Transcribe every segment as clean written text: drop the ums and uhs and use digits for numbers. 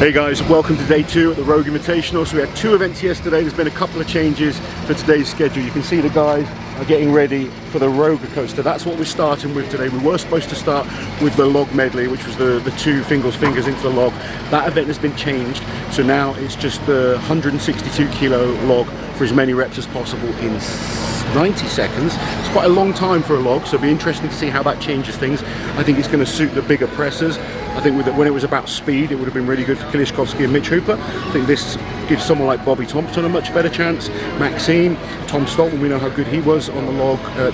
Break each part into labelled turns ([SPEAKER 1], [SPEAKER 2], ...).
[SPEAKER 1] Hey guys, welcome to day 2 at the Rogue Invitational. So we had 2 events yesterday. There's been a couple of changes for today's schedule. You can see the guys are getting ready for the roller coaster. That's what we're starting with today. We were supposed to start with the log medley, which was the 2 fingers into the log. That event has been changed, so now it's just the 162 kilo log for as many reps as possible in 90 seconds. It's quite a long time for a log, so it'll be interesting to see how that changes things. I think it's going to suit the bigger pressers. I think when it was about speed, it would have been really good for Kilishkovsky and Mitch Hooper. I think this gives someone like Bobby Thompson a much better chance. Maxime, Tom Stoltman, we know how good he was on the log at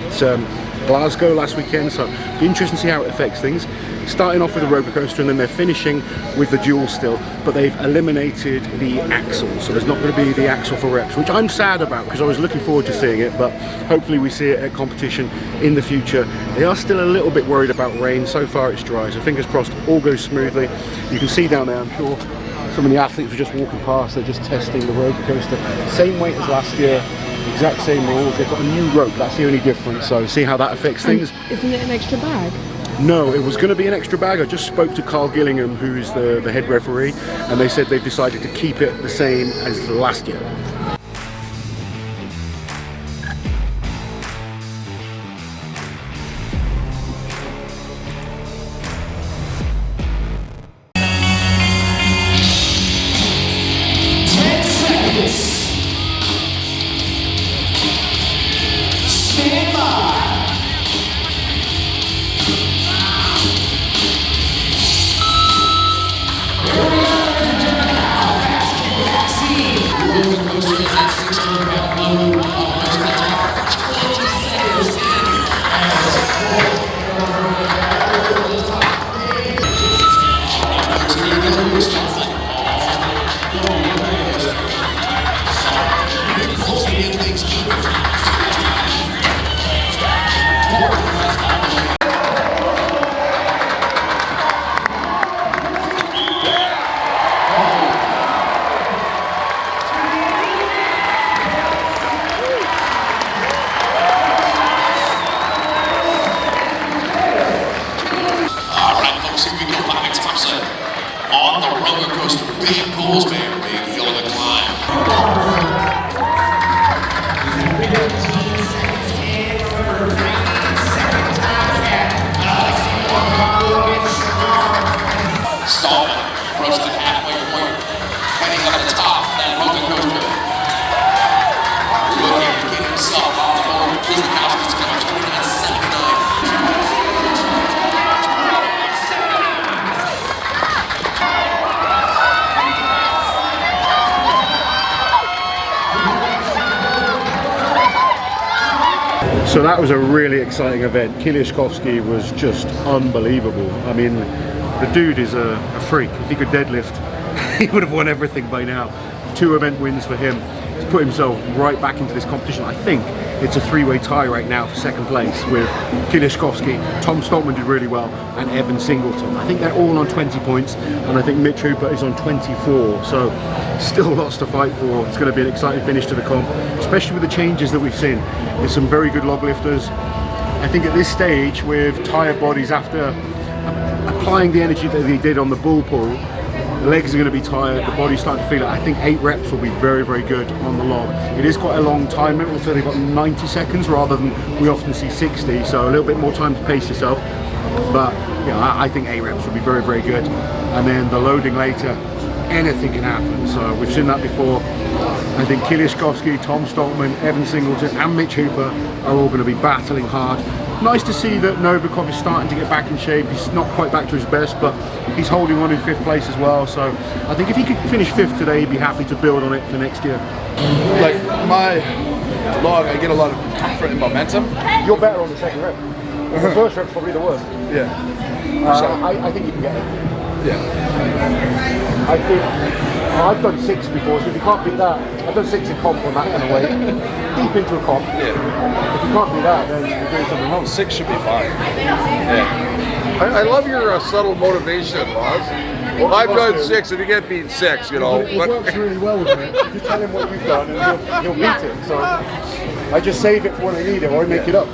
[SPEAKER 1] Glasgow last weekend, so it'll be interesting to see how it affects things. Starting off with the roller coaster, and then they're finishing with the dual still, but they've eliminated the axle, so there's not going to be the axle for reps, which I'm sad about because I was looking forward to seeing it, but hopefully we see it at competition in the future. They are still a little bit worried about rain. So far it's dry, so fingers crossed all goes smoothly. You can see down there, I'm sure some of the athletes were just walking past, they're just testing the roller coaster. Same weight as last year, exact same rules. They've got a new rope, that's the only difference, so see how that affects things.
[SPEAKER 2] Isn't it an extra bag?
[SPEAKER 1] No, it was going to be an extra bag. I just spoke to Carl Gillingham, who's the head referee, and they said they've decided to keep it the same as last year.
[SPEAKER 3] On the roller coaster, big goals, man, big hill to climb. Stallman approached the halfway point, heading up the top of that roller coaster. Looking to get himself off the board. Kilishkovsky's coming 29.79.
[SPEAKER 1] So that was a really exciting event. Kilishkovsky was just unbelievable. I mean, the dude is a freak. If he could deadlift, he would have won everything by now. 2 event wins for him. He's put himself right back into this competition. I think it's a 3-way tie right now for 2nd place with Kilishkovsky. Tom Stoltman did really well, and Evan Singleton. I think they're all on 20 points, and I think Mitch Hooper is on 24. So still lots to fight for. It's going to be an exciting finish to the comp, especially with the changes that we've seen. There's some very good log lifters. I think at this stage, with tired bodies after applying the energy that they did on the bull pull, the legs are going to be tired, the body's starting to feel it. I think 8 reps will be very, very good on the log. It is quite a long time limit, so they've got 90 seconds rather than we often see 60, so a little bit more time to pace yourself. But yeah, I think 8 reps will be very, very good. And then the loading later, anything can happen. So we've seen that before. I think Kilishkovsky, Tom Stoltman, Evan Singleton and Mitch Hooper are all going to be battling hard. Nice to see that Novikov is starting to get back in shape. He's not quite back to his best, but he's holding on in 5th place as well. So I think if he could finish 5th today, he'd be happy to build on it for next year.
[SPEAKER 4] Like my log, I get a lot of comfort and momentum.
[SPEAKER 1] You're better on the 2nd rep. The 1st rep's probably the worst.
[SPEAKER 4] Yeah.
[SPEAKER 1] I think you can get it.
[SPEAKER 4] Yeah.
[SPEAKER 1] I think I've done 6 before, so if you can't beat that, I've done 6 in comp on that kind of weight. Deep into a comp.
[SPEAKER 4] Yeah.
[SPEAKER 1] If you can't do that, then you're doing something wrong.
[SPEAKER 4] 6 should be fine. Yeah.
[SPEAKER 5] I love your subtle motivation, Ross. Well, I've done 6 and you get beat 6, you know.
[SPEAKER 1] It works really well with me. You tell him what you've done and he'll beat it. So I just save it for when I need it, or I make it up.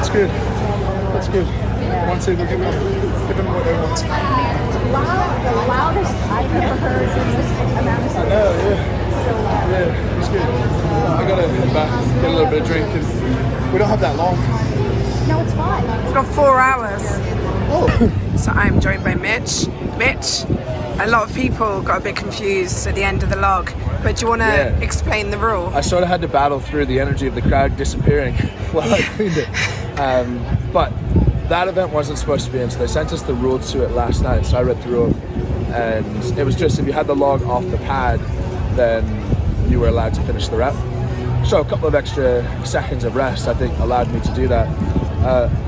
[SPEAKER 4] That's good. That's good. Once they look at me, give them what they want.
[SPEAKER 2] The loudest I've ever heard in this amount of
[SPEAKER 4] I know, yeah. Yeah, it's good. I gotta head back, get a little bit of drink, and we don't have that long.
[SPEAKER 2] No, it's fine.
[SPEAKER 6] We've got 4 hours.
[SPEAKER 4] Oh.
[SPEAKER 6] So I'm joined by Mitch. Mitch, a lot of people got a bit confused at the end of the log, but do you want to explain the rule?
[SPEAKER 4] I sort of had to battle through the energy of the crowd disappearing while I cleaned it. But that event wasn't supposed to be in, so they sent us the rules to it last night, so I read through them. And it was just, if you had the log off the pad, then you were allowed to finish the rep. So a couple of extra seconds of rest, I think, allowed me to do that.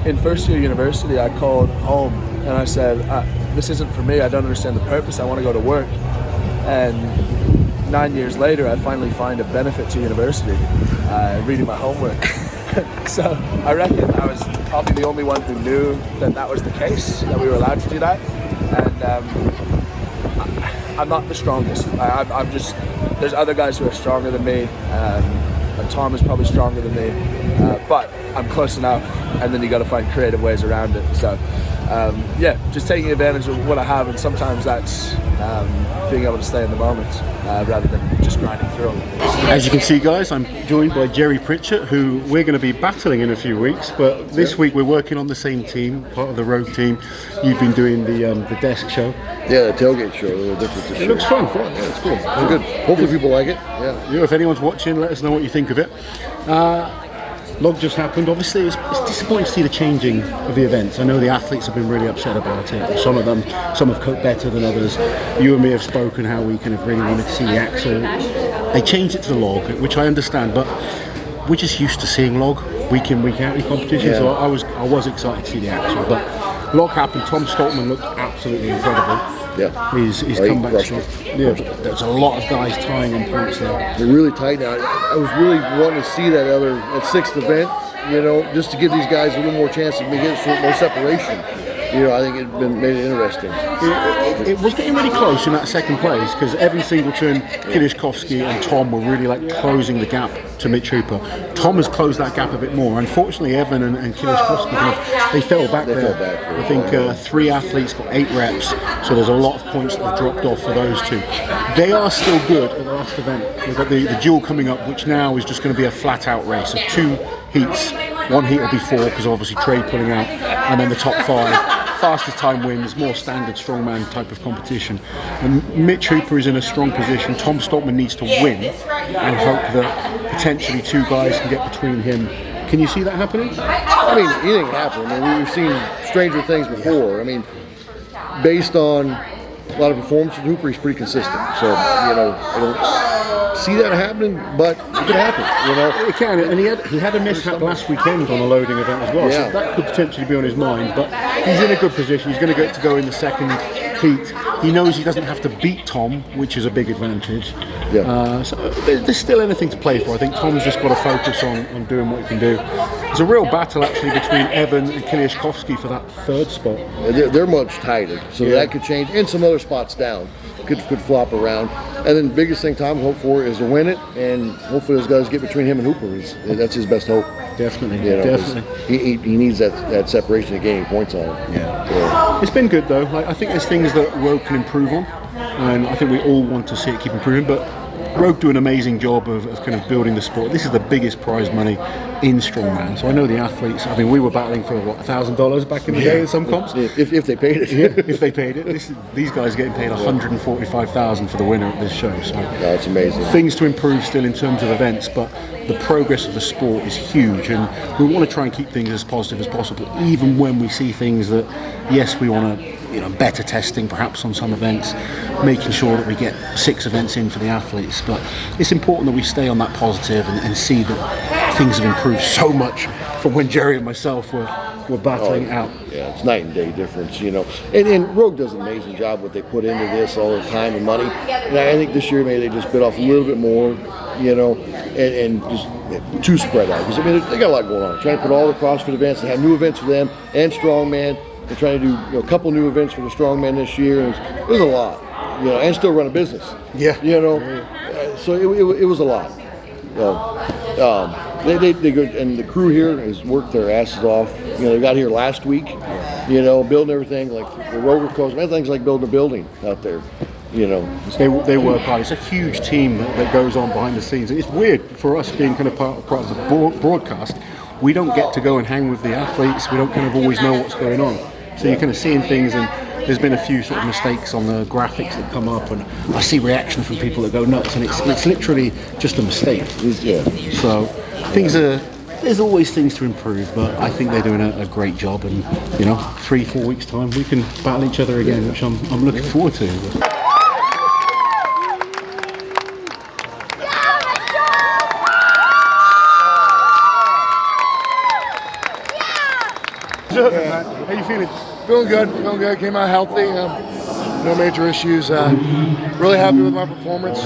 [SPEAKER 4] In first year university, I called home and I said, this isn't for me, I don't understand the purpose, I want to go to work. And 9 years later, I finally find a benefit to university, reading my homework. So I reckon I was probably the only one who knew that that was the case, that we were allowed to do that. And I'm not the strongest. I'm just, there's other guys who are stronger than me, and Tom is probably stronger than me, but I'm close enough, and then you got to find creative ways around it. So yeah, just taking advantage of what I have, and sometimes that's being able to stay in the moment rather than just grinding through them.
[SPEAKER 1] As you can see, guys, I'm joined by Jerry Pritchett, who we're going to be battling in a few weeks, but this week we're working on the same team, part of the Rogue team. You've been doing the desk show.
[SPEAKER 7] Yeah, the tailgate show, a little different this year.
[SPEAKER 1] It looks fun.
[SPEAKER 7] Yeah, it's cool. It's good. Hopefully people like it. Yeah.
[SPEAKER 1] If anyone's watching, let us know what you think of it. Log just happened. Obviously, it's disappointing to see the changing of the events. I know the athletes have been really upset about it. Some have coped better than others. You and me have spoken how we kind of really wanted to see the axle. They changed it to the log, which I understand, but we're just used to seeing log week in, week out in competitions. So I was excited to see the axle, but log happened. Tom Stoltman looked absolutely incredible.
[SPEAKER 7] Yeah.
[SPEAKER 1] His comeback shot. Yeah, there's a lot of guys tying on points there.
[SPEAKER 7] They're really tight now. I was really wanting to see that sixth event, you know, just to give these guys a little more chance of getting some more separation. You know, I think it made it interesting.
[SPEAKER 1] It was getting really close in that second place because Evan Singleton, Kilishkovsky and Tom were really like closing the gap to Mitch Hooper. Tom has closed that gap a bit more. Unfortunately, Evan and Kilishkovsky they fell back there. I think 3 athletes got 8 reps, so there's a lot of points that have dropped off for those 2. They are still good at the last event. We've got the duel coming up, which now is just going to be a flat out race of 2 heats. 1 heat will be 4 because obviously Trey pulling out, and then the top 5. Fastest time wins, more standard strongman type of competition. And Mitch Hooper is in a strong position. Tom Stoltman needs to win and hope that potentially 2 guys can get between him. Can you see that happening?
[SPEAKER 7] I mean, anything can happen. I mean, we've seen stranger things before. I mean, based on a lot of performances, Hooper, he's pretty consistent. So, you know, I don't see that happening, but it could happen, you know.
[SPEAKER 1] It can, and he had a mishap last weekend on a loading event as well,
[SPEAKER 7] Yeah.
[SPEAKER 1] so that could potentially be on his mind, but he's in a good position. He's going to get to go in the second heat. He knows he doesn't have to beat Tom, which is a big advantage.
[SPEAKER 7] Yeah.
[SPEAKER 1] So there's still anything to play for. I think Tom's just got to focus on doing what he can do. There's a real battle actually between Evan and Kiliashkovsky for that third spot.
[SPEAKER 7] They're much tighter, so that could change, and some other spots down could flop around. And then the biggest thing Tom hope for is to win it, and hopefully those guys get between him and Hooper. That's his best hope.
[SPEAKER 1] Definitely,
[SPEAKER 7] You know,
[SPEAKER 1] definitely.
[SPEAKER 7] He needs that separation to gain points on him.
[SPEAKER 1] Yeah. It's been good though. Like, I think there's things that Rogue can improve on, and I think we all want to see it keep improving. But Rogue do an amazing job of kind of building the sport. This is the biggest prize money in strongman. So I know the athletes. I mean, we were battling for what, $1,000 back in the day in some comps.
[SPEAKER 7] If they paid it.
[SPEAKER 1] If they paid it. These guys are getting paid $145,000 for the winner at this show. So
[SPEAKER 7] That's amazing.
[SPEAKER 1] things to improve still in terms of events, but the progress of the sport is huge, and we want to try and keep things as positive as possible, even when we see things that, yes, we want to, you know, better testing perhaps on some events, making sure that we get 6 events in for the athletes. But it's important that we stay on that positive and see that things have improved so much from when Jerry and myself were battling out.
[SPEAKER 7] Yeah, it's night and day difference, you know. And Rogue does an amazing job what they put into this, all the time and money. And I think this year maybe they just bit off a little bit more, you know, and just too spread out. Because I mean, they got a lot going on. Trying to put all the CrossFit events and have new events for them and Strongman. They're trying to do a couple new events for the Strongman this year. And it was a lot, you know, and still run a business.
[SPEAKER 1] Yeah.
[SPEAKER 7] You know, so it was a lot. They go, and the crew here has worked their asses off. You know, they got here last week, you know, building everything, like the roller coaster. Everything's like building a building out there, you know.
[SPEAKER 1] They work hard. It's a huge team that goes on behind the scenes. It's weird for us being kind of part of the broadcast. We don't get to go and hang with the athletes. We don't kind of always know what's going on. So you're kind of seeing things, and there's been a few sort of mistakes on the graphics that come up, and I see reaction from people that go nuts, and it's literally just a mistake.
[SPEAKER 7] Yeah.
[SPEAKER 1] So things are. There's always things to improve, but I think they're doing a great job, and you know, 3-4 weeks time we can battle each other again, which I'm looking forward to. How you feeling?
[SPEAKER 8] Feeling good. Came out healthy. No major issues. Really happy with my performance.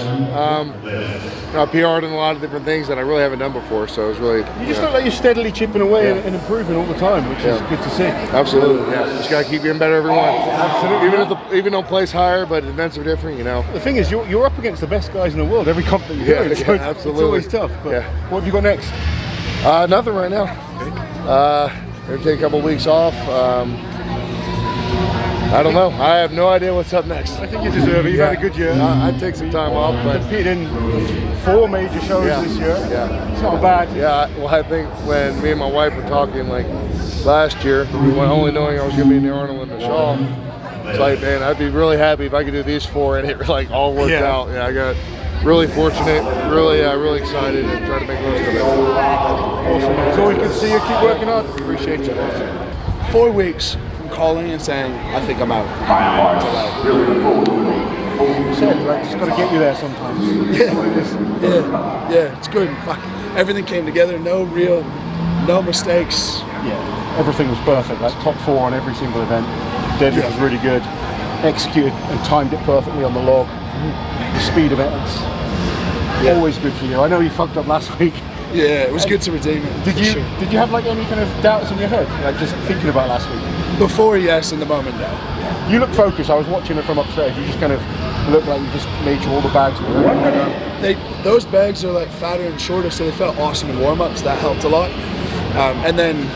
[SPEAKER 8] I PR'd in a lot of different things that I really haven't done before, so it was really.
[SPEAKER 1] You just look like you're steadily chipping away and improving all the time, which is good to see.
[SPEAKER 8] Absolutely, yeah. Just gotta keep getting better every one.
[SPEAKER 1] Absolutely.
[SPEAKER 8] Even though place higher, but events are different, you know.
[SPEAKER 1] The thing is, you're up against the best guys in the world every comp that you're doing. So
[SPEAKER 8] absolutely.
[SPEAKER 1] It's always tough. But what have you got next?
[SPEAKER 8] Nothing right now. Maybe take a couple weeks off. I don't know. I have no idea what's up next.
[SPEAKER 1] I think you deserve it. You've had a good year.
[SPEAKER 8] I'd take some time off, but
[SPEAKER 1] competed in 4 major shows this year.
[SPEAKER 8] Yeah,
[SPEAKER 1] it's not bad.
[SPEAKER 8] Yeah, well, I think when me and my wife were talking, like last year, only knowing I was going to be in the Arnold and the Shaw, it's like, man, I'd be really happy if I could do these 4 and it like all worked out. Yeah, I got really fortunate, really excited, and try to make most of it.
[SPEAKER 1] Awesome. It's always good to see you. Keep working hard. Appreciate you.
[SPEAKER 9] 4 weeks. Calling and saying, I think I'm out.
[SPEAKER 1] Just got to get you there sometimes.
[SPEAKER 9] Yeah, it's good. Fuck. Everything came together, no mistakes.
[SPEAKER 1] Yeah, everything was perfect. Like top 4 on every single event. Deadlift was really good. Executed and timed it perfectly on the log. The speed of it, it's always good for you. I know you fucked up last week.
[SPEAKER 9] Yeah, it was good to redeem it.
[SPEAKER 1] Did you have like any kind of doubts in your head, like just thinking about last week?
[SPEAKER 9] Before, yes. In the moment, no.
[SPEAKER 1] You look focused. I was watching it from upstairs. You just kind of looked like you just made sure all the bags were.
[SPEAKER 9] Those bags are like fatter and shorter, so they felt awesome in warm-ups. That helped a lot. And then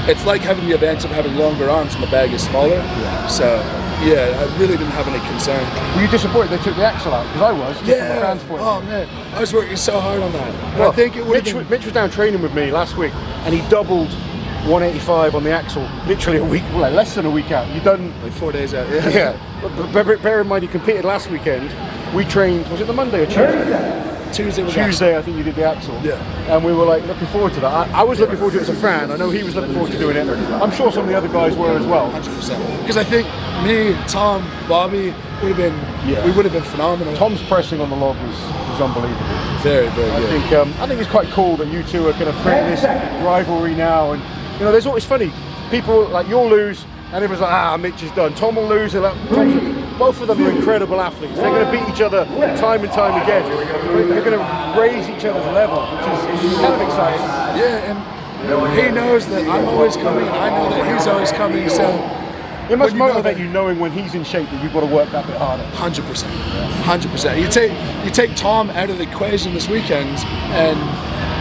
[SPEAKER 9] it's like having the advantage of having longer arms when the bag is smaller. So yeah, I really didn't have any concern.
[SPEAKER 1] Were you disappointed they took the axle out? Because I was. From a fan's point.
[SPEAKER 9] Oh man, I was working so hard on that.
[SPEAKER 1] Well,
[SPEAKER 9] I think it would.
[SPEAKER 1] Mitch was down training with me last week, and he doubled 185 on the axle, literally a week, well, less than a week out. You done
[SPEAKER 9] like 4 days out.
[SPEAKER 1] Yeah. But bear in mind, he competed last weekend. We trained. Was it the Monday or Tuesday?
[SPEAKER 9] Tuesday was
[SPEAKER 1] Tuesday, I think you did the axle.
[SPEAKER 9] Yeah.
[SPEAKER 1] And we were like looking forward to that. I was looking forward to it as a fan. I know he was looking forward to doing it. I'm sure some of the other guys were as well.
[SPEAKER 9] 100%. Because I think me, Tom, Bobby would have been, we would have been phenomenal.
[SPEAKER 1] Tom's pressing on the log was unbelievable.
[SPEAKER 9] Very, very good.
[SPEAKER 1] I think it's quite cool that you two are kind of creating this rivalry now. And you know, there's always funny. People like you'll lose, and everyone's like, Mitch is done. Tom will lose. Both of them are incredible athletes. They're going to beat each other time and time again. They're going to raise each other's level, which is kind of exciting.
[SPEAKER 9] Yeah, and he knows that I'm always coming, and I know that he's always coming. So
[SPEAKER 1] it must motivate you knowing when he's in shape that you've got to work that bit harder.
[SPEAKER 9] 100%. 100%. You take Tom out of the equation this weekend, and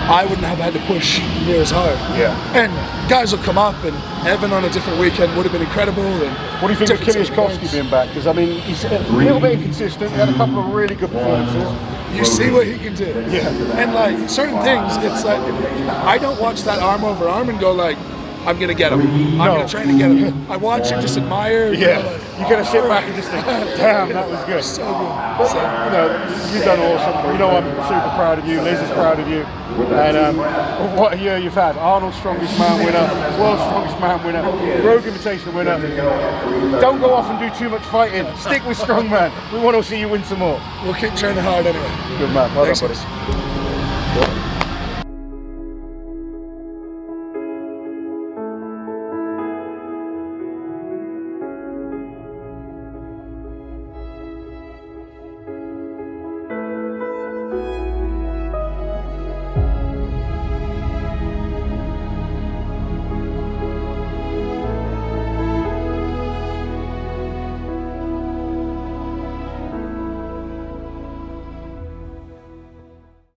[SPEAKER 9] I wouldn't have had to push near as hard.
[SPEAKER 1] Yeah.
[SPEAKER 9] And guys will come up, and Evan on a different weekend would have been incredible. And
[SPEAKER 1] what do you think of Kiliashkovsky being back? Because I mean, he's a little bit inconsistent. He had a couple of really good performances.
[SPEAKER 9] You see what he can do.
[SPEAKER 1] Yeah.
[SPEAKER 9] And like certain things, it's like I don't watch that arm over arm and go like, I'm gonna get him. I'm gonna try to get him. I watch him, just admire.
[SPEAKER 1] Yeah. You're gonna sit back and just think, damn, that was good.
[SPEAKER 9] So good.
[SPEAKER 1] But, you know, you've done awesome. You know, I'm super proud of you. Liz is proud of you. And what a year you've had. Arnold's Strongest Man winner, World's Strongest Man winner, Rogue Invitational winner. Don't go off and do too much fighting. Stick with Strongman. We want to see you win some more.
[SPEAKER 9] We'll keep training hard anyway.
[SPEAKER 1] Good man. Well done, buddy.
[SPEAKER 9] Thanks.